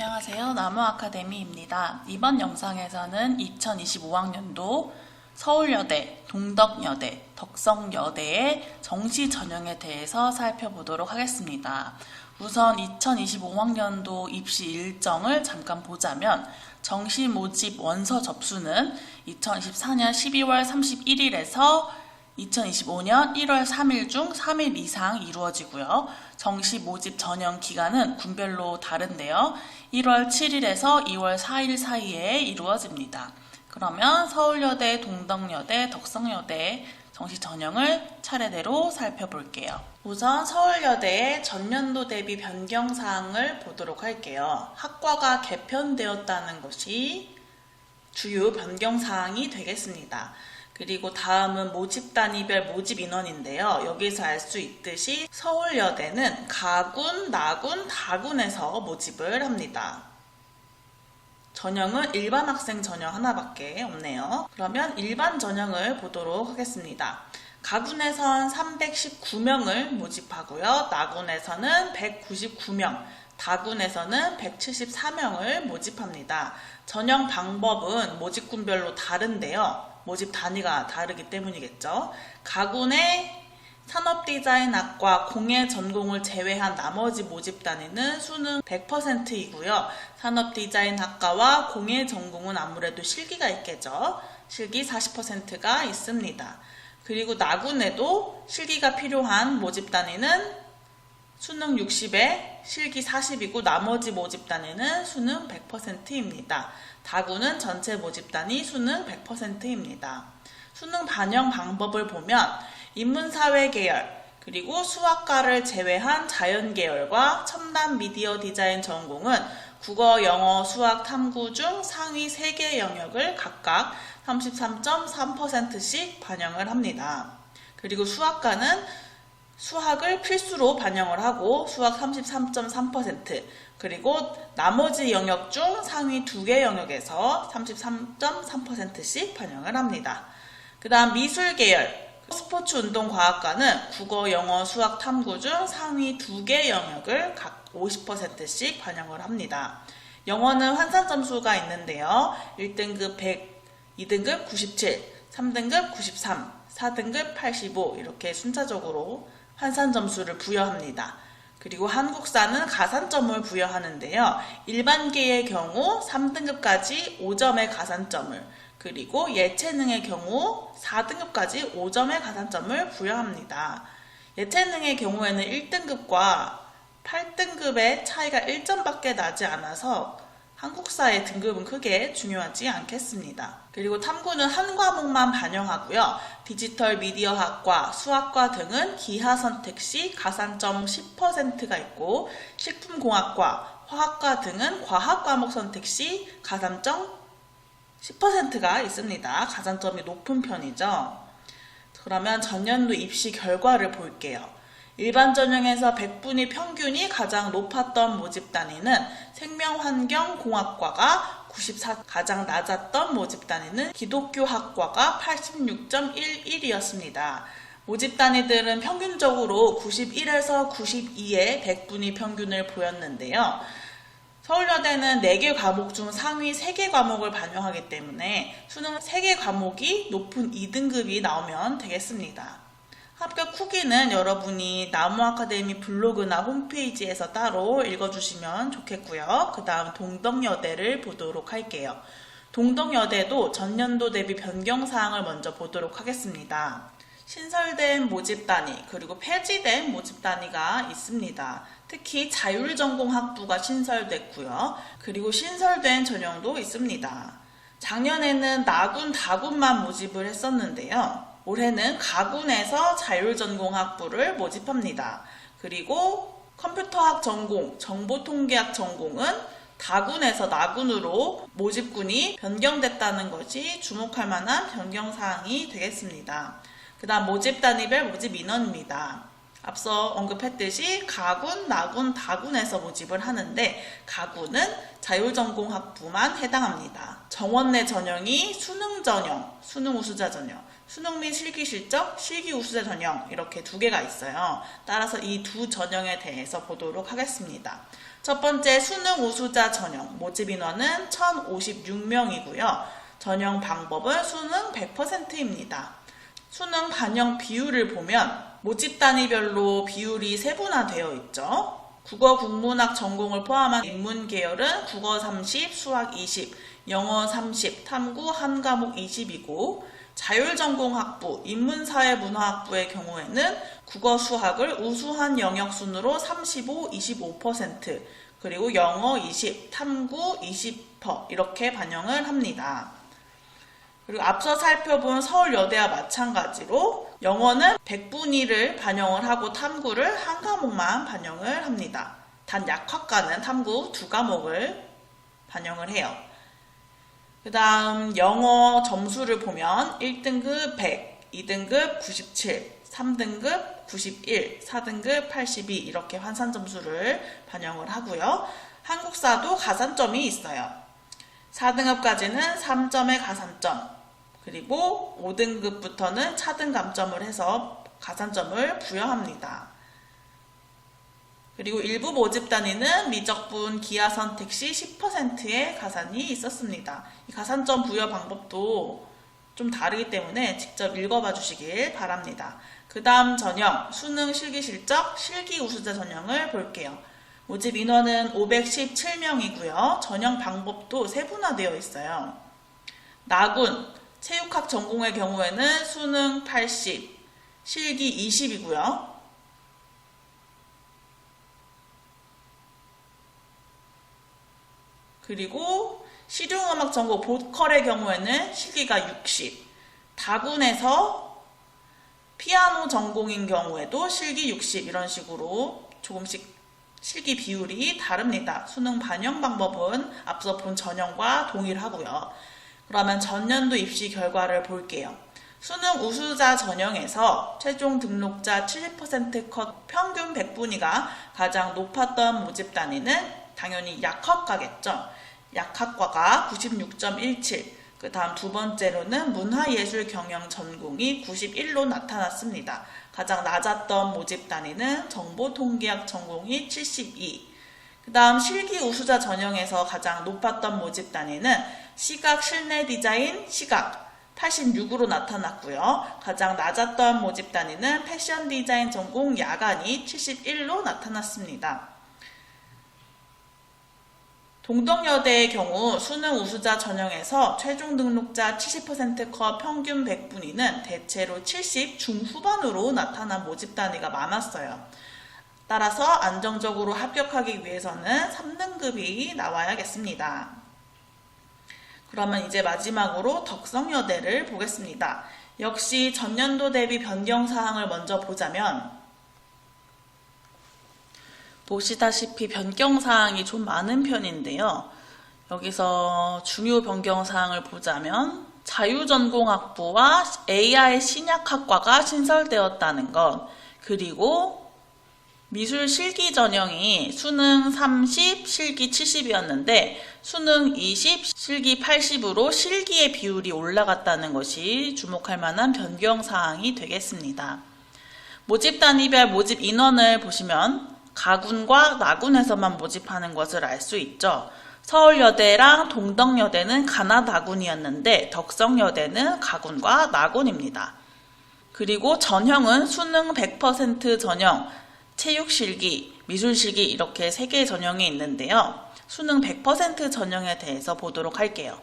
안녕하세요. 나무아카데미입니다. 이번 영상에서는 2025학년도 서울여대, 동덕여대, 덕성여대의 정시 전형에 대해서 살펴보도록 하겠습니다. 우선 2025학년도 입시 일정을 잠깐 보자면 정시 모집 원서 접수는 2024년 12월 31일에서 2025년 1월 3일 중 3일 이상 이루어지고요. 정시 모집 전형 기간은 군별로 다른데요. 1월 7일에서 2월 4일 사이에 이루어집니다. 그러면 서울여대, 동덕여대, 덕성여대 정시 전형을 차례대로 살펴볼게요. 우선 서울여대의 전년도 대비 변경 사항을 보도록 할게요. 학과가 개편되었다는 것이 주요 변경 사항이 되겠습니다. 그리고 다음은 모집 단위별 모집 인원인데요. 여기서 알 수 있듯이 서울여대는 가군, 나군, 다군에서 모집을 합니다. 전형은 일반 학생 전형 하나밖에 없네요. 그러면 일반 전형을 보도록 하겠습니다. 가군에선 319명을 모집하고요. 나군에서는 199명, 다군에서는 174명을 모집합니다. 전형 방법은 모집군별로 다른데요. 모집 단위가 다르기 때문이겠죠. 가군의 산업디자인학과 공예 전공을 제외한 나머지 모집 단위는 수능 100%이고요. 산업디자인학과와 공예 전공은 아무래도 실기가 있겠죠. 실기 40%가 있습니다. 그리고 나군에도 실기가 필요한 모집 단위는 수능 60에 실기 40이고 나머지 모집 단위는 수능 100%입니다. 다군은 전체 모집 단위 수능 100%입니다. 수능 반영 방법을 보면 인문사회 계열, 그리고 수학과를 제외한 자연계열과 첨단 미디어 디자인 전공은 국어, 영어, 수학, 탐구 중 상위 3개 영역을 각각 33.3%씩 반영을 합니다. 그리고 수학과는 수학을 필수로 반영을 하고 수학 33.3%, 그리고 나머지 영역 중 상위 2개 영역에서 33.3%씩 반영을 합니다. 그 다음 미술계열, 스포츠운동과학과는 국어, 영어, 수학, 탐구 중 상위 2개 영역을 각 50%씩 반영을 합니다. 영어는 환산 점수가 있는데요. 1등급 100, 2등급 97, 3등급 93, 4등급 85 이렇게 순차적으로 환산 점수를 부여합니다. 그리고 한국사는 가산점을 부여하는데요. 일반계의 경우 3등급까지 5점의 가산점을, 그리고 예체능의 경우 4등급까지 5점의 가산점을 부여합니다. 예체능의 경우에는 1등급과 8등급의 차이가 1점밖에 나지 않아서 한국사의 등급은 크게 중요하지 않겠습니다. 그리고 탐구는 한 과목만 반영하고요. 디지털 미디어학과, 수학과 등은 기하 선택 시 가산점 10%가 있고 식품공학과, 화학과 등은 과학 과목 선택 시 가산점 10%가 있습니다. 가산점이 높은 편이죠. 그러면 전년도 입시 결과를 볼게요. 일반 전형에서 100분위 평균이 가장 높았던 모집 단위는 생명환경공학과가 94, 가장 낮았던 모집 단위는 기독교학과가 86.11이었습니다. 모집 단위들은 평균적으로 91에서 92의 100분위 평균을 보였는데요. 서울여대는 4개 과목 중 상위 3개 과목을 반영하기 때문에 수능 3개 과목이 높은 2등급이 나오면 되겠습니다. 합격 후기는 여러분이 나무아카데미 블로그나 홈페이지에서 따로 읽어주시면 좋겠고요. 그 다음 동덕여대를 보도록 할게요. 동덕여대도 전년도 대비 변경사항을 먼저 보도록 하겠습니다. 신설된 모집 단위, 그리고 폐지된 모집 단위가 있습니다. 특히 자율전공학부가 신설됐고요. 그리고 신설된 전형도 있습니다. 작년에는 나군, 다군만 모집을 했었는데요. 올해는 가군에서 자율전공학부를 모집합니다. 그리고 컴퓨터학 전공, 정보통계학 전공은 다군에서 나군으로 모집군이 변경됐다는 것이 주목할 만한 변경사항이 되겠습니다. 그 다음 모집 단위별 모집 인원입니다. 앞서 언급했듯이 가군, 나군, 다군에서 모집을 하는데 가군은 자율전공학부만 해당합니다. 정원 내 전형이 수능 전형, 수능 우수자 전형, 수능 및 실기 실적, 실기 우수자 전형 이렇게 두 개가 있어요. 따라서 이 두 전형에 대해서 보도록 하겠습니다. 첫 번째 수능 우수자 전형, 모집 인원은 1056명이고요. 전형 방법은 수능 100%입니다. 수능 반영 비율을 보면 모집 단위별로 비율이 세분화되어 있죠. 국어 국문학 전공을 포함한 인문 계열은 국어 30, 수학 20, 영어 30, 탐구 한 과목 20이고 자율전공학부, 인문사회문화학부의 경우에는 국어 수학을 우수한 영역 순으로 35, 25%, 그리고 영어 20, 탐구 20% 이렇게 반영을 합니다. 그리고 앞서 살펴본 서울여대와 마찬가지로 영어는 100분위 1을 반영을 하고 탐구를 한 과목만 반영을 합니다. 단 약학과는 탐구 2과목을 반영을 해요. 그 다음 영어 점수를 보면 1등급 100, 2등급 97, 3등급 91, 4등급 82 이렇게 환산 점수를 반영을 하고요. 한국사도 가산점이 있어요. 4등급까지는 3점의 가산점, 그리고 5등급부터는 차등 감점을 해서 가산점을 부여합니다. 그리고 일부 모집 단위는 미적분 기하 선택 시 10%의 가산이 있었습니다. 이 가산점 부여 방법도 좀 다르기 때문에 직접 읽어봐 주시길 바랍니다. 그 다음 전형, 수능 실기실적 실기 우수자 전형을 볼게요. 모집 인원은 517명이고요. 전형 방법도 세분화되어 있어요. 나군, 체육학 전공의 경우에는 수능 80, 실기 20이고요. 그리고 실용음악 전공 보컬의 경우에는 실기가 60, 다군에서 피아노 전공인 경우에도 실기 60 이런 식으로 조금씩 실기 비율이 다릅니다. 수능 반영 방법은 앞서 본 전형과 동일하고요. 그러면 전년도 입시 결과를 볼게요. 수능 우수자 전형에서 최종 등록자 70% 컷 평균 100분위가 가장 높았던 모집 단위는 당연히 약학과겠죠. 약학과가 96.17, 그 다음 두 번째로는 문화예술경영 전공이 91로 나타났습니다. 가장 낮았던 모집 단위는 정보통계학 전공이 72, 그 다음 실기 우수자 전형에서 가장 높았던 모집 단위는 시각 실내 디자인 시각 86으로 나타났고요. 가장 낮았던 모집 단위는 패션 디자인 전공 야간이 71로 나타났습니다. 동덕여대의 경우 수능 우수자 전형에서 최종 등록자 70% 컷 평균 100분위는 대체로 70 중후반으로 나타난 모집 단위가 많았어요. 따라서 안정적으로 합격하기 위해서는 3등급이 나와야겠습니다. 그러면 이제 마지막으로 덕성여대를 보겠습니다. 역시 전년도 대비 변경사항을 먼저 보자면 보시다시피 변경사항이 좀 많은 편인데요. 여기서 중요 변경사항을 보자면 자유전공학부와 AI 신약학과가 신설되었다는 것, 그리고 미술 실기 전형이 수능 30, 실기 70이었는데 수능 20, 실기 80으로 실기의 비율이 올라갔다는 것이 주목할 만한 변경사항이 되겠습니다. 모집 단위별 모집 인원을 보시면 가군과 나군에서만 모집하는 것을 알 수 있죠. 서울여대랑 동덕여대는 가나다군이었는데 덕성여대는 가군과 나군입니다. 그리고 전형은 수능 100% 전형, 체육실기, 미술실기 이렇게 3개의 전형이 있는데요. 수능 100% 전형에 대해서 보도록 할게요.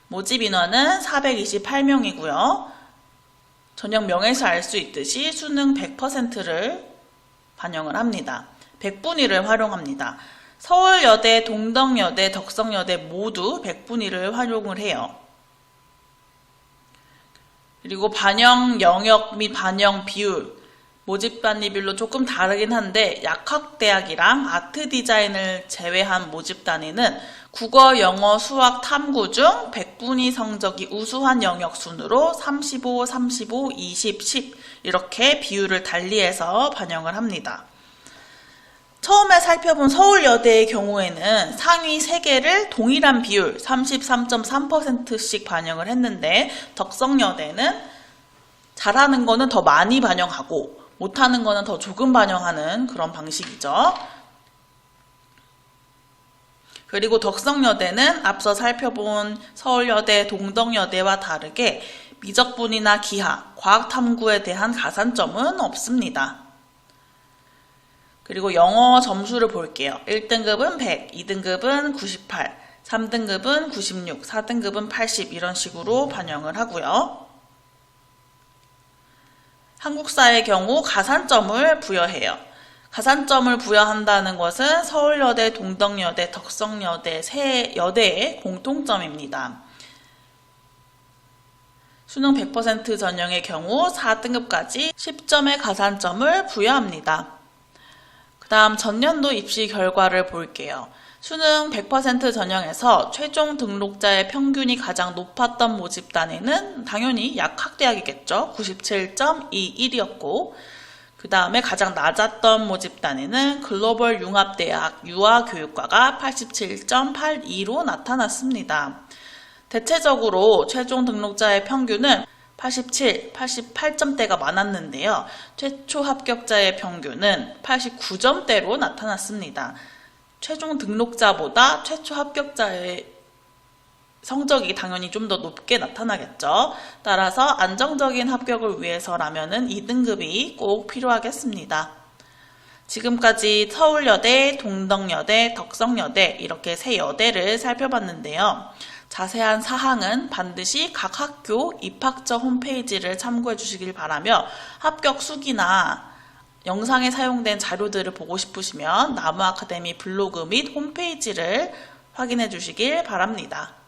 모집 인원은 428명이고요. 전형명에서 알 수 있듯이 수능 100%를 반영을 합니다. 100분위를 활용합니다. 서울여대, 동덕여대, 덕성여대 모두 100분위를 활용을 해요. 그리고 반영 영역 및 반영 비율, 모집 단위별로 조금 다르긴 한데 약학대학이랑 아트 디자인을 제외한 모집 단위는 국어, 영어, 수학, 탐구 중 100분위 성적이 우수한 영역 순으로 35, 35, 20, 10 이렇게 비율을 달리해서 반영을 합니다. 처음에 살펴본 서울여대의 경우에는 상위 3개를 동일한 비율 33.3%씩 반영을 했는데 덕성여대는 잘하는 거는 더 많이 반영하고 못하는 거는 더 조금 반영하는 그런 방식이죠. 그리고 덕성여대는 앞서 살펴본 서울여대, 동덕여대와 다르게 미적분이나 기하, 과학탐구에 대한 가산점은 없습니다. 그리고 영어 점수를 볼게요. 1등급은 100, 2등급은 98, 3등급은 96, 4등급은 80 이런 식으로 반영을 하고요. 한국사의 경우 가산점을 부여해요. 가산점을 부여한다는 것은 서울여대, 동덕여대, 덕성여대 세 여대의 공통점입니다. 수능 100% 전형의 경우 4등급까지 10점의 가산점을 부여합니다. 그 다음 전년도 입시 결과를 볼게요. 수능 100% 전형에서 최종 등록자의 평균이 가장 높았던 모집단에는 당연히 약학대학이겠죠. 97.21이었고 그 다음에 가장 낮았던 모집단에는 글로벌 융합대학 유아교육과가 87.82로 나타났습니다. 대체적으로 최종 등록자의 평균은 87, 88점대가 많았는데요. 최초 합격자의 평균은 89점대로 나타났습니다. 최종 등록자보다 최초 합격자의 성적이 당연히 좀 더 높게 나타나겠죠. 따라서 안정적인 합격을 위해서라면 2등급이 꼭 필요하겠습니다. 지금까지 서울여대, 동덕여대, 덕성여대 이렇게 세 여대를 살펴봤는데요. 자세한 사항은 반드시 각 학교 입학처 홈페이지를 참고해 주시길 바라며 합격 수기나 영상에 사용된 자료들을 보고 싶으시면 나무아카데미 블로그 및 홈페이지를 확인해 주시길 바랍니다.